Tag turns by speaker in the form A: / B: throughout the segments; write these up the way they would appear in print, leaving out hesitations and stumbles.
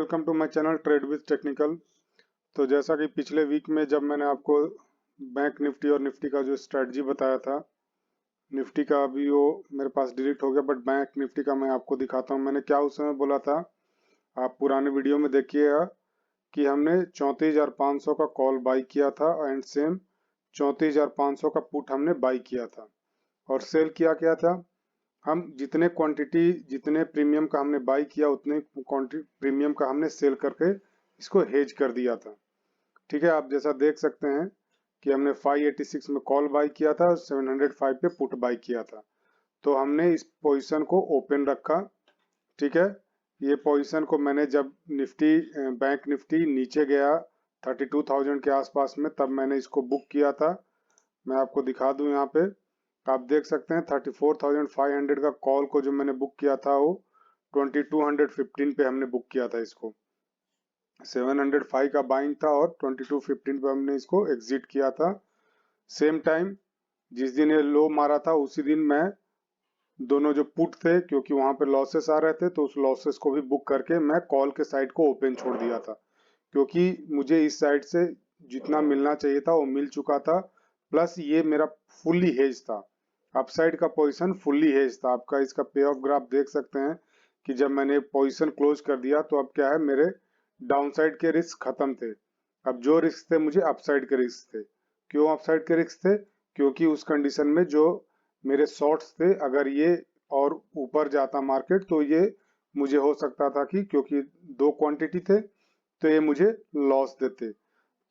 A: Welcome to my channel trade with technical. तो जैसा कि पिछले वीक में जब मैंने आपको बैंक निफ्टी और निफ्टी का जो स्ट्रेटजी बताया था, निफ्टी का अभी वो मेरे पास डिलीट हो गया, बट बैंक निफ्टी का मैं आपको दिखाता हूँ। मैंने क्या उस समय बोला था, आप पुराने वीडियो में देखिएगा कि हमने 34,500 का कॉल बाई किया था एंड सेम 34,500 का पुट हमने बाई किया था। और सेल किया क्या था, हम जितने क्वांटिटी जितने प्रीमियम का हमने बाई किया उतने क्वांटिटी प्रीमियम का हमने सेल करके इसको हेज कर दिया था। ठीक है, आप जैसा देख सकते हैं कि हमने 586 में कॉल बाई किया था और 705 पे पुट बाई किया था। तो हमने इस पोजीशन को ओपन रखा। ठीक है, ये पोजीशन को मैंने जब निफ्टी बैंक निफ्टी नीचे गया 32,000 के आसपास में, तब मैंने इसको बुक किया था। मैं आपको दिखा दूं, यहाँ पे आप देख सकते हैं 34,500 का कॉल को जो मैंने बुक किया था वो 2215 पे हमने बुक किया था। इसको 705 का बाइंग था और 2215 पे हमने इसको एग्जिट किया था। सेम टाइम जिस दिन ये लो मारा था उसी दिन मैं दोनों जो पुट थे, क्योंकि वहां पे लॉसेस आ रहे थे, तो उस लॉसेस को भी बुक करके मैं कॉल के साइड को ओपन छोड़ दिया था, क्योंकि मुझे इस साइड से जितना मिलना चाहिए था वो मिल चुका था। प्लस ये मेरा फुल्ली हेज था, अपसाइड का पोजीशन फुल्ली हेज था। आपका इसका पे ऑफ ग्राफ देख सकते हैं कि जब मैंने पोजीशन क्लोज कर दिया तो अब क्या है, मेरे डाउनसाइड के रिस्क खत्म थे। अब जो रिस्क थे मुझे अपसाइड के रिस्क थे। क्यों अपसाइड के रिस्क थे? क्योंकि उस कंडीशन में जो मेरे शॉर्ट्स थे, अगर ये और ऊपर जाता मार्केट तो ये मुझे हो सकता था कि, क्योंकि दो क्वांटिटी थे, तो ये मुझे लॉस देते।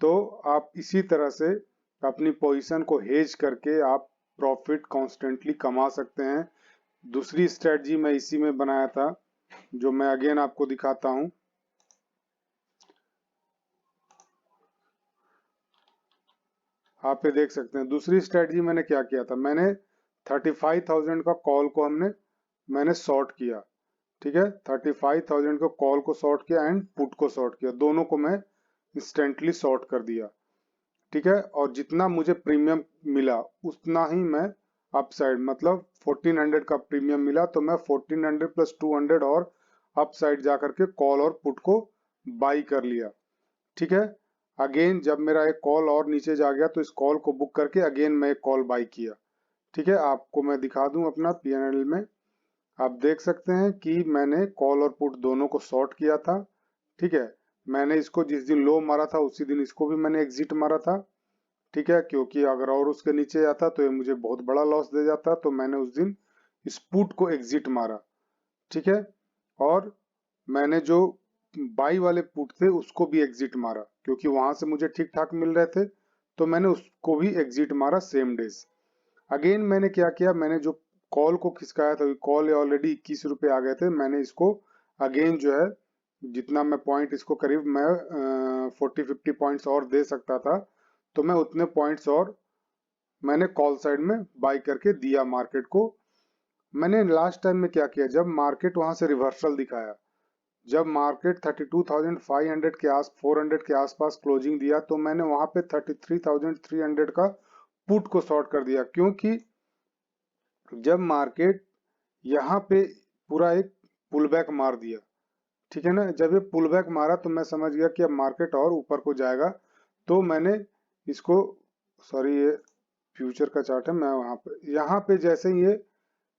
A: तो आप इसी तरह से अपनी पोजीशन को हेज करके आप प्रॉफिट कॉन्स्टेंटली कमा सकते हैं। दूसरी स्ट्रेटजी मैं इसी में बनाया था, जो मैं अगेन आपको दिखाता हूं। आप ये देख सकते हैं दूसरी स्ट्रेटजी मैंने क्या किया था। मैंने 35,000 का कॉल को मैंने शॉर्ट किया। ठीक है, 35,000 को कॉल को शॉर्ट किया एंड पुट को शॉर्ट किया, दोनों को मैं इंस्टेंटली शॉर्ट कर दिया। ठीक है, और जितना मुझे प्रीमियम मिला उतना ही मैं अपसाइड, मतलब 1400 का प्रीमियम मिला तो मैं 1400 प्लस 200 और अपसाइड जाकर के कॉल और पुट को बाई कर लिया। ठीक है, अगेन जब मेरा एक कॉल और नीचे जा गया तो इस कॉल को बुक करके अगेन मैं एक कॉल बाई किया। ठीक है, आपको मैं दिखा दूं अपना पीएनएल में। आप देख सकते हैं कि मैंने कॉल और पुट दोनों को शॉर्ट किया था। ठीक है, मैंने इसको जिस दिन लो मारा था उसी दिन इसको भी मैंने एग्जिट मारा था। ठीक है, क्योंकि अगर और उसके नीचे जाता तो ये मुझे बहुत बड़ा लॉस दे जाता, तो मैंने उस दिन इस पुट को एग्जिट मारा। ठीक है, और मैंने जो बाई वाले पुट थे उसको भी एग्जिट मारा, क्योंकि वहां से मुझे ठीक ठाक मिल रहे थे, तो मैंने उसको भी एग्जिट मारा सेम डेज। अगेन मैंने क्या किया, मैंने जो कॉल को खिसकाया था, कॉल ऑलरेडी 21 रुपए आ गए थे, मैंने इसको अगेन जो है जितना मैं पॉइंट इसको करीब मैं 40-50 पॉइंट्स और दे सकता था, तो मैं उतने पॉइंट्स और मैंने कॉल साइड में बाई करके दिया मार्केट को। मैंने लास्ट टाइम में क्या किया, जब मार्केट वहां से रिवर्सल दिखाया, जब मार्केट 32,500 के 400 के आसपास क्लोजिंग दिया, तो मैंने वहां पे 33,300 का पुट को शॉर्ट कर दिया। क्योंकि जब मार्केट यहाँ पे पूरा एक पुल बैक मार दिया, ठीक है ना, जब ये पुल बैक मारा तो मैं समझ गया कि अब मार्केट और ऊपर को जाएगा, तो मैंने इसको, सॉरी ये फ्यूचर का चार्ट है, मैं यहाँ पे जैसे ही ये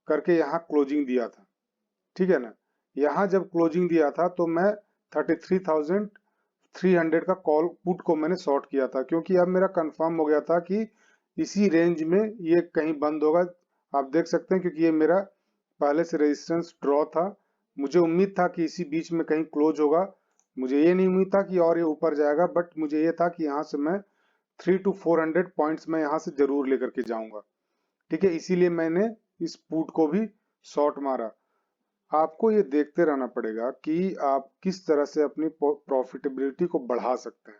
A: करके यहाँ क्लोजिंग दिया था, ठीक है ना, यहाँ जब क्लोजिंग दिया था तो मैं 33,300 का कॉल पुट को मैंने शॉर्ट किया था, क्योंकि अब मेरा कंफर्म हो गया था कि इसी रेंज में ये कहीं बंद होगा। आप देख सकते हैं, क्योंकि ये मेरा पहले से रेजिस्टेंस ड्रॉ था, मुझे उम्मीद था कि इसी बीच में कहीं क्लोज होगा। मुझे ये नहीं उम्मीद था कि और ये ऊपर जाएगा, बट मुझे ये था कि यहाँ से मैं 300 to 400 पॉइंट्स में यहाँ से जरूर लेकर के जाऊंगा। ठीक है, इसीलिए मैंने इस पुट को भी शॉर्ट मारा। आपको ये देखते रहना पड़ेगा कि आप किस तरह से अपनी प्रॉफिटेबिलिटी को बढ़ा सकते हैं।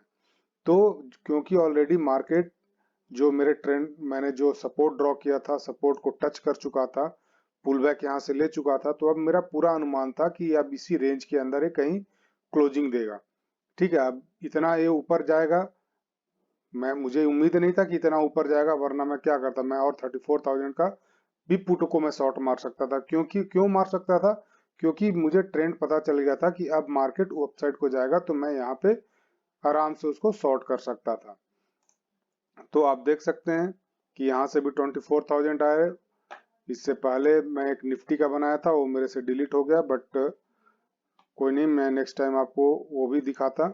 A: तो क्योंकि ऑलरेडी मार्केट जो मेरे ट्रेंड, मैंने जो सपोर्ट ड्रॉ किया था, सपोर्ट को टच कर चुका था, पुल बैक यहाँ से ले चुका था, तो अब मेरा पूरा अनुमान था कि अब इसी रेंज के अंदर ये कहीं क्लोजिंग देगा। ठीक है, अब इतना ये ऊपर जाएगा, मुझे उम्मीद नहीं था कि इतना ऊपर जाएगा, वरना मैं क्या करता, मैं और 34,000 का भी पुट को मैं शॉर्ट मार सकता था। क्यों मार सकता था? क्योंकि मुझे ट्रेंड पता चल गया था कि अब मार्केट अपसाइड को जाएगा, तो मैं यहाँ पे आराम से उसको शॉर्ट कर सकता था। तो आप देख सकते हैं कि यहाँ से भी 24,000 आए। इससे पहले मैं एक निफ्टी का बनाया था, वो मेरे से डिलीट हो गया, बट कोई नहीं, मैं नेक्स्ट टाइम आपको वो भी दिखाता।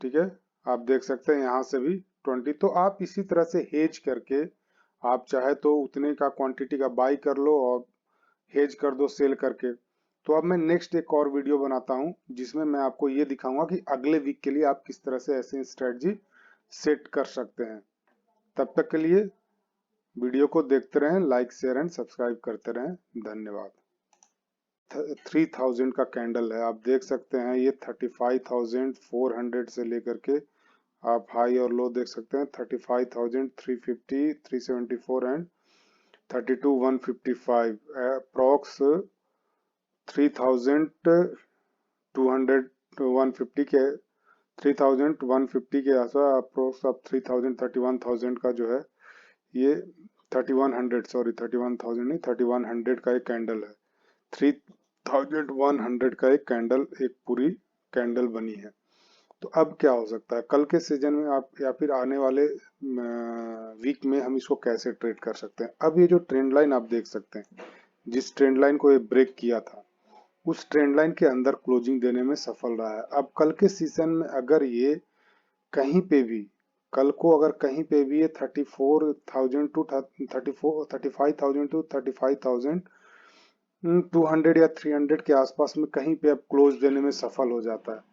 A: ठीक है, आप देख सकते हैं यहाँ से भी 20। तो आप इसी तरह से हेज करके, आप चाहे तो उतने का क्वांटिटी का बाई कर लो और हेज कर दो सेल करके। तो अब मैं नेक्स्ट एक और वीडियो बनाता हूँ जिसमें मैं आपको ये दिखाऊंगा कि अगले वीक के लिए आप किस तरह से ऐसे स्ट्रेटजी सेट कर सकते हैं। तब तक के लिए वीडियो को देखते रहें, लाइक शेयर एंड सब्सक्राइब करते रहें। धन्यवाद। 3000 का कैंडल है, आप देख सकते हैं ये 35,400 से लेकर के आप हाई और लो देख सकते हैं। 35,350, 374 एंड 32,155, अप्रॉक्स 3,200 150 के 3,150 के आसपास, अप्रोक्स अब 3,000 31,000 का जो है ये 3100, सॉरी 31,000 नहीं, 3100 का एक कैंडल है। 3,100 का एक कैंडल, एक पूरी कैंडल बनी है। तो अब क्या हो सकता है कल के सीजन में आप, या फिर आने वाले वीक में हम इसको कैसे ट्रेड कर सकते हैं। अब ये जो ट्रेंड लाइन आप देख सकते हैं, जिस ट्रेंड लाइन को ये ब्रेक किया था, उस ट्रेंड लाइन के अंदर क्लोजिंग देने में सफल रहा है। अब कल के सीजन में अगर ये कहीं पे भी, कल को अगर कहीं पे भी ये 34,000 टू 35,000 टू 35,200 या 300 के आसपास में कहीं पे अब क्लोज देने में सफल हो जाता है,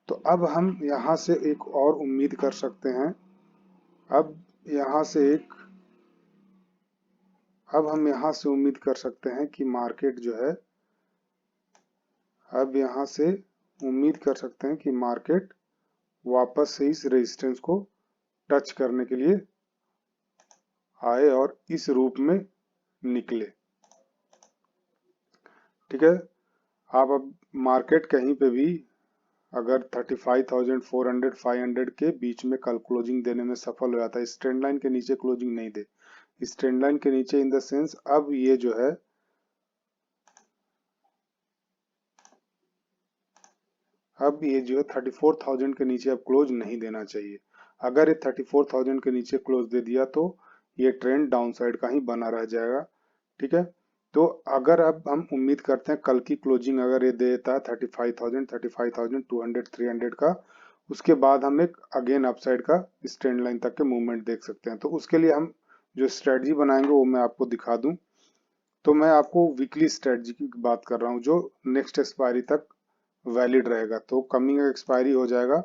A: तो अब हम यहाँ से एक और उम्मीद कर सकते हैं। अब यहाँ से एक अब हम यहाँ से उम्मीद कर सकते हैं कि मार्केट जो है, अब यहाँ से उम्मीद कर सकते हैं कि मार्केट वापस से इस रेजिस्टेंस को टच करने के लिए आए और इस रूप में निकले। ठीक है, आप अब मार्केट कहीं पे भी अगर 35,400 500 के बीच में कल क्लोजिंग देने में सफल हो जाता है, इस ट्रेंड लाइन के नीचे क्लोजिंग नहीं दे, इस ट्रेंड लाइन के नीचे इन द सेंस, अब ये जो है, अब ये जो है 34,000 के नीचे अब क्लोज नहीं देना चाहिए। अगर ये 34,000 के नीचे क्लोज दे दिया तो ये ट्रेंड डाउन साइड का ही बना रह जाएगा। ठीक है, तो अगर अब हम उम्मीद करते हैं कल की क्लोजिंग अगर ये देता है 35,000 35,200 300 का, उसके बाद हम एक अगेन अपसाइड का इस ट्रेंड लाइन तक के मूवमेंट देख सकते हैं। तो उसके लिए हम जो स्ट्रेटजी बनाएंगे वो मैं आपको दिखा दूं। तो मैं आपको वीकली स्ट्रेटजी की बात कर रहा हूँ जो नेक्स्ट एक्सपायरी तक वैलिड रहेगा। तो कमिंग एक्सपायरी हो जाएगा,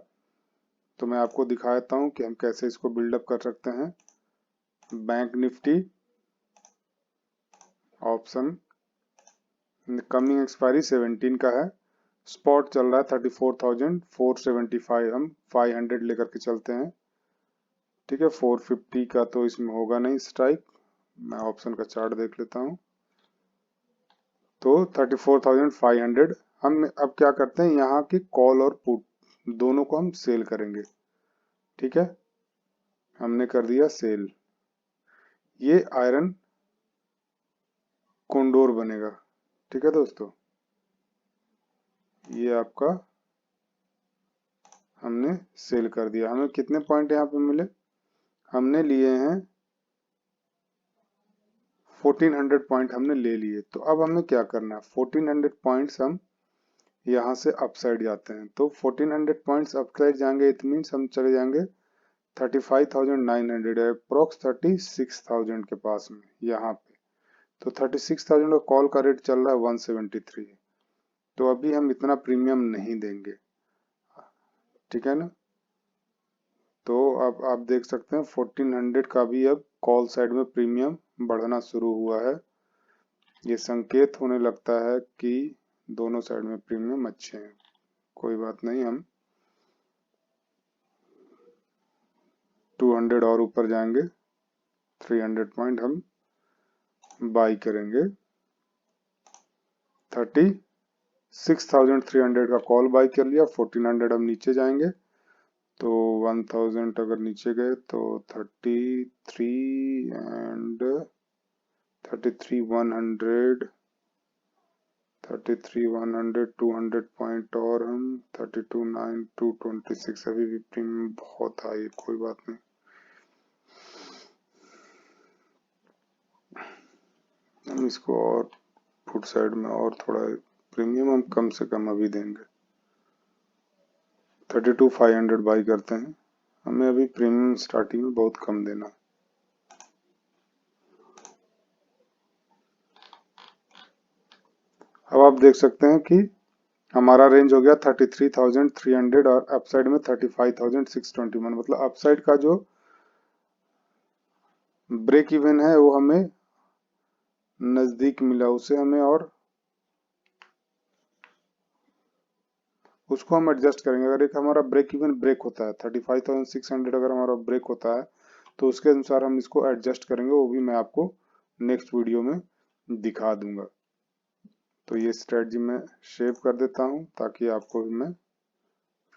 A: तो मैं आपको दिखा देता हूँ कि हम कैसे इसको बिल्डअप कर सकते हैं। Bank Nifty option, coming expiry 17 का है, स्पॉट चल रहा है 34,475, हम 500 लेकर के चलते हैं। ठीक है, 450 का तो इसमें होगा नहीं स्ट्राइक, मैं ऑप्शन का चार्ट देख लेता हूँ। तो 34,500 हम अब क्या करते हैं, यहाँ की कॉल और पुट दोनों को हम सेल करेंगे। ठीक है, हमने कर दिया सेल। ये आयरन कोंडोर बनेगा। ठीक है दोस्तों, ये आपका हमने सेल कर दिया। हमें कितने पॉइंट यहाँ पे मिले, हमने लिए हैं 1400 पॉइंट हमने ले लिए। तो अब हमें क्या करना है, 1400 पॉइंट्स हम यहाँ से अपसाइड जाते हैं। तो 1400 पॉइंट्स अपसाइड जाएंगे, इट मीन्स हम चले जाएंगे 35,900, अप्रोक्स 36,000 के पास में यहाँ पे। तो 36,000 का कॉल का रेट चल रहा है 173, तो अभी हम इतना प्रीमियम नहीं देंगे। ठीक है ना, तो अब आप देख सकते हैं 1400 का भी अब कॉल साइड में प्रीमियम बढ़ना शुरू हुआ है। ये संकेत होने लगता है कि दोनों साइड में प्रीमियम अच्छे हैं। कोई बात नहीं, हम 200 और ऊपर जाएंगे, 300 पॉइंट हम बाई करेंगे। 36,300 का कॉल बाई कर लिया, 1400 हम नीचे जाएंगे, तो 1000 अगर नीचे गए तो 33 एंड 33,100, 33,100 200 पॉइंट और हम 32,9,226 अभी भी प्रीमियम बहुत हाई, कोई बात नहीं। हम इसको और फुट साइड में और थोड़ा प्रीमियम हम कम से कम अभी देंगे, 32,500 बाई करते हैं। हमें अभी प्रीमियम स्टार्टिंग में बहुत कम देना। अब आप देख सकते हैं कि हमारा रेंज हो गया 33,300 और अपसाइड में 35,621, मतलब अपसाइड का जो ब्रेक इवन है वो हमें नजदीक मिला, उसे हमें और उसको हम एडजस्ट करेंगे। अगर एक हमारा ब्रेक इवन ब्रेक होता है 35,600, अगर हमारा ब्रेक होता है तो उसके अनुसार हम इसको एडजस्ट करेंगे, वो भी मैं आपको नेक्स्ट वीडियो में दिखा दूंगा। तो ये स्ट्रेटजी मैं शेप कर देता हूं ताकि आपको भी मैं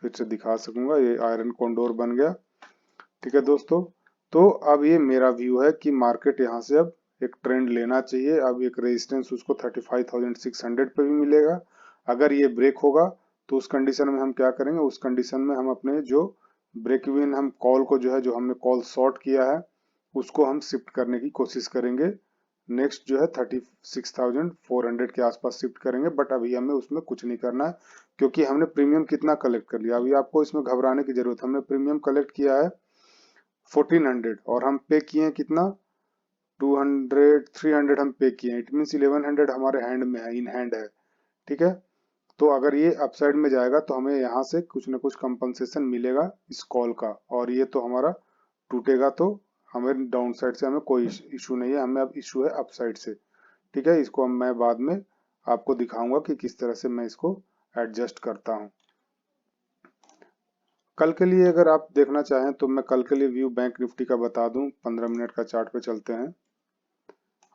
A: फिर से दिखा सकूंगा। ये आयरन कॉन्डोर बन गया। ठीक है दोस्तों, तो अब ये मेरा व्यू है कि मार्केट यहाँ से अब एक ट्रेंड लेना चाहिए। अब एक रेजिस्टेंस उसको 35,600 पे भी मिलेगा। अगर ये ब्रेक होगा तो उस कंडीशन में हम क्या करेंगे, उस कंडीशन में हम अपने जो ब्रेक इवन हम कॉल को जो है, जो हमने कॉल शॉर्ट किया है उसको हम शिफ्ट करने की कोशिश करेंगे। नेक्स्ट जो है 36,400 के आसपास शिफ्ट करेंगे, बट अभी हमें उसमें कुछ नहीं करना है क्योंकि हमने प्रीमियम कितना कलेक्ट कर लिया। अभी आपको इसमें घबराने की जरूरत, हमने प्रीमियम कलेक्ट किया है 1400 और हम पे किए हैं कितना, 200 300 हम पे किए हैं। इट मीन 1100 हमारे हैंड में है, इन हैंड है। ठीक है, तो अगर ये अपसाइड में जाएगा तो हमें यहाँ से कुछ ना कुछ कंपनसेशन मिलेगा इस कॉल का, और ये तो हमारा टूटेगा तो हमें डाउन साइड से हमें कोई इशू नहीं है, हमें अब इशू है अपसाइड से। ठीक है, इसको मैं बाद में आपको दिखाऊंगा कि किस तरह से मैं इसको एडजस्ट करता हूँ। कल के लिए अगर आप देखना चाहें तो मैं कल के लिए व्यू बैंक निफ्टी का बता दूं। 15 मिनट का चार्ट पे चलते हैं।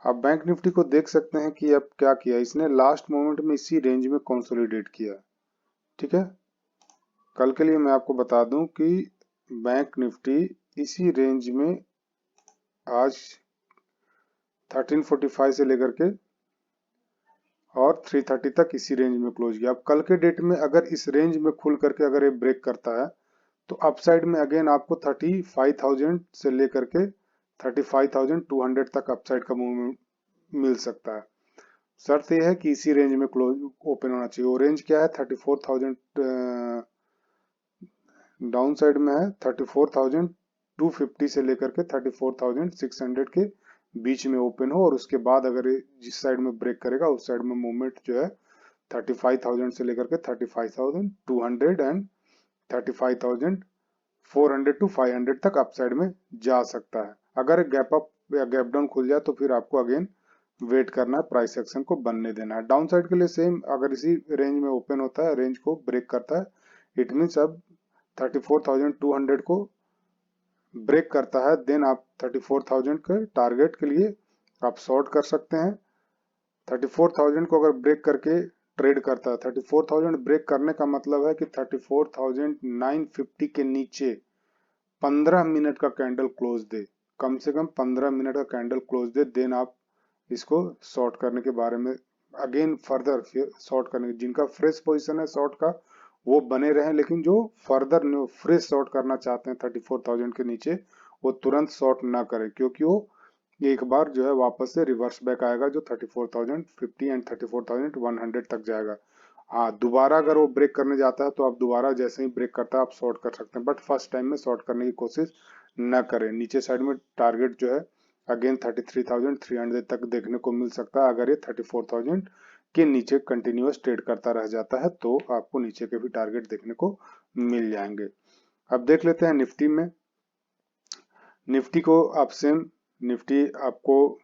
A: आप बैंक निफ्टी को देख सकते हैं कि अब क्या किया, इसने लास्ट मोमेंट में इसी रेंज में कंसोलिडेट किया। ठीक है, कल के लिए मैं आपको बता दूं कि बैंक निफ्टी इसी रेंज में आज 1345 से लेकर के और 330 तक इसी रेंज में क्लोज किया। अब कल के डेट में अगर इस रेंज में खुल करके अगर ये ब्रेक करता है तो अपसाइड में अगेन आपको 35,000 से लेकर के 35,200 तक अपसाइड का मूवमेंट मिल सकता है। शर्त यह है कि इसी रेंज में क्लोज ओपन होना चाहिए। वो रेंज क्या है, 34,000 डाउन साइड में है, 34,250 से लेकर के 34,600 के बीच में ओपन हो, और उसके बाद अगर ये जिस साइड में ब्रेक करेगा उस साइड में मूवमेंट जो है 35,000 से लेकर के 35,200 एंड 35,400 टू 500 तक अपसाइड में जा सकता है। अगर गैप अप या गैप डाउन खुल जाए तो फिर आपको अगेन वेट करना है, प्राइस एक्शन को बनने देना है। डाउन साइड के लिए सेम, अगर इसी रेंज में ओपन होता है, रेंज को ब्रेक करता है, इट मीन्स अब 34,200 को ब्रेक करता है, देन आप 34,000 के टारगेट के लिए आप शॉर्ट कर सकते हैं। 34,000 को अगर ब्रेक करके ट्रेड करता है, 34,000 ब्रेक करने का मतलब है कि 34,950 के नीचे 15 मिनट का कैंडल क्लोज दे, कम से कम 15 मिनट का कैंडल क्लोज दे, देन आप इसको शॉर्ट करने के बारे में अगेन फर्दर शॉर्ट करने, जिनका फ्रेश पोजीशन है शॉर्ट का वो बने रहे, लेकिन जो फर्दर फ्रेश शॉर्ट करना चाहते हैं 34,000 के नीचे वो तुरंत शॉर्ट ना करें, क्योंकि वो एक बार जो है वापस से रिवर्स बैक आएगा जो 34,050 एंड 34,100 तक जाएगा। हाँ, दोबारा अगर वो ब्रेक करने जाता है तो आप दोबारा जैसे ही ब्रेक करता है आप शॉर्ट कर सकते हैं, बट फर्स्ट टाइम में शॉर्ट करने की कोशिश न करें। नीचे साइड में टारगेट जो है अगेन 33,300 तक देखने को मिल सकता है। अगर ये 34,000 के नीचे कंटिन्यूअस ट्रेड करता रह जाता है तो आपको नीचे के भी टारगेट देखने को मिल जाएंगे। अब देख लेते हैं निफ्टी में। निफ्टी को आप सेम, निफ्टी आपको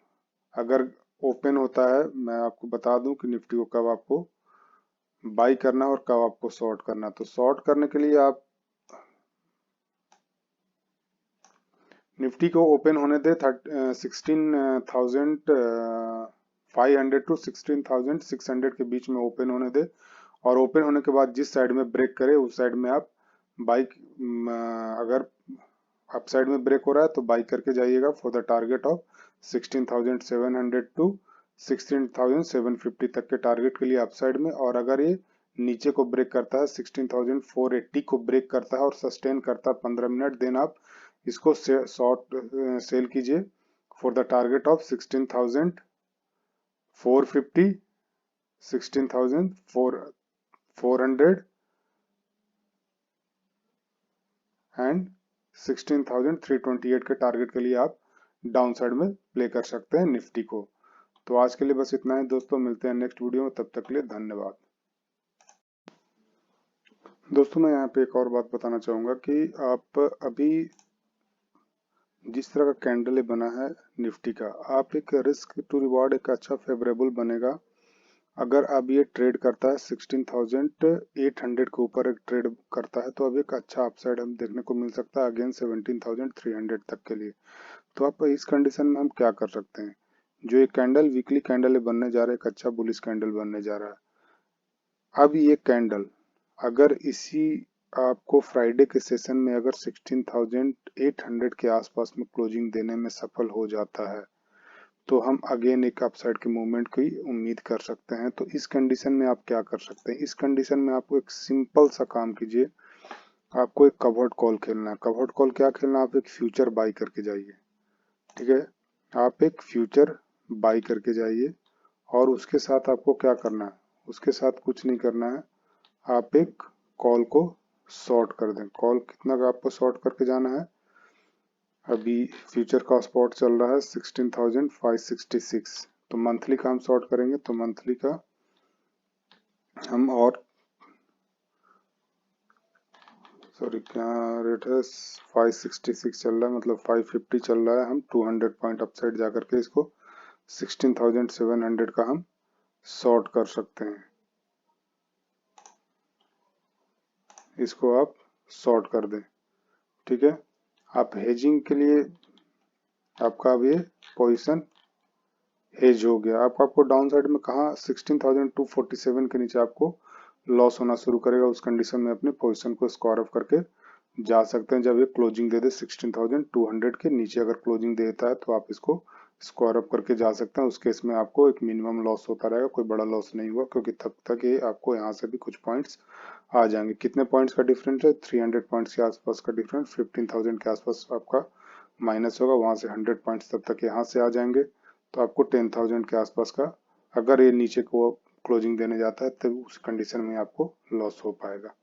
A: अगर ओपन होता है, मैं आपको बता दूं कि निफ्टी को कब आपको बाई करना और कब आपको शॉर्ट करना। तो शॉर्ट करने के लिए आप निफ्टी को ओपन होने दे 16,500 टू 16,600 के बीच में ओपन होने दे, और ओपन होने के बाद जिस साइड में ब्रेक करे उस साइड में आप बाई, अगर अप साइड में ब्रेक हो रहा है तो बाई करके जाइएगा for the target of 16,700 to 16,750 तक के टारगेट के लिए अपसाइड में, और अगर ये नीचे को ब्रेक करता है 16,480 को ब्रेक करता है और सस्टेन करता है 15 मिनट, देन आप इसको शॉर्ट सेल कीजिए for the target of 16,450, 16,400 and 16,328 के टारगेट के लिए आप डाउन साइड में प्ले कर सकते हैं निफ्टी को। तो आज के लिए बस इतना है दोस्तों, मिलते हैं नेक्स्ट वीडियो में, तब तक के लिए धन्यवाद। दोस्तों मैं यहाँ पे एक और बात बताना चाहूंगा कि आप अभी जिस तरह का कैंडल बना है निफ्टी का, आप एक रिस्क टू रिवॉर्ड एक अच्छा फेवरेबल बनेगा अगर अब ये ट्रेड करता है 16,800 के ऊपर एक ट्रेड करता है, तो अब एक अच्छा अपसाइड हम देखने को मिल सकता है अगेन 17,300 तक के लिए। तो आप इस कंडीशन में हम क्या कर सकते हैं, जो ये कैंडल वीकली कैंडल बनने जा रहा है, एक अच्छा बुलिश कैंडल बनने जा रहा है। अब ये कैंडल अगर इसी आपको फ्राइडे के सेशन में अगर 16,800 के आसपास में क्लोजिंग देने में सफल हो जाता है, तो हम अगेन एक अपसाइड के मूवमेंट की उम्मीद कर सकते हैं। तो इस कंडीशन में आप क्या कर सकते हैं, इस कंडीशन में आपको एक सिंपल सा काम कीजिए, आपको एक कवर्ड कॉल खेलना है। कवर्ड कॉल क्या खेलना है, आप एक फ्यूचर बाई करके जाइए, ठीक है, आप एक फ्यूचर बाई करके जाइए, और उसके साथ आपको क्या करना है, उसके साथ कुछ नहीं करना है, आप एक कॉल को शॉर्ट कर दें। कॉल कितना का आपको शॉर्ट करके जाना है, अभी फ्यूचर का स्पॉट चल रहा है 16,566, तो मंथली का हम शॉर्ट करेंगे, तो मंथली का हम और सॉरी क्या रेट है, 566 चल रहा है, मतलब 550 चल रहा है, हम 200 पॉइंट अपसाइड जाकर के इसको 16,700 का हम शॉर्ट कर सकते हैं। इसको आप शॉर्ट कर दें, ठीक है। आप हेजिंग के लिए आपका अब ये पोजीशन हेज हो गया। आपको डाउन साइड में कहा 16,247 के नीचे आपको लॉस होना शुरू करेगा, उस कंडीशन में अपनी पोजीशन को स्क्वायर ऑफ करके जा सकते हैं। जब ये क्लोजिंग दे दे 16,200 के नीचे अगर क्लोजिंग देता है, तो आप इसको स्क्वायर अप करके जा सकते हैं। उस केस में आपको एक मिनिमम लॉस होता रहेगा, कोई बड़ा लॉस नहीं हुआ, क्योंकि तब तक ये आपको यहाँ से भी कुछ पॉइंट्स आ जाएंगे। कितने पॉइंट्स का डिफरेंस है, 300 पॉइंट्स के आसपास का डिफरेंस, 15,000 के आसपास आपका माइनस होगा, वहां से 100 पॉइंट्स तब तक यहाँ से आ जाएंगे, तो आपको 10,000 के आसपास का अगर ये नीचे को क्लोजिंग देने जाता है, तो उस कंडीशन में आपको लॉस हो पाएगा।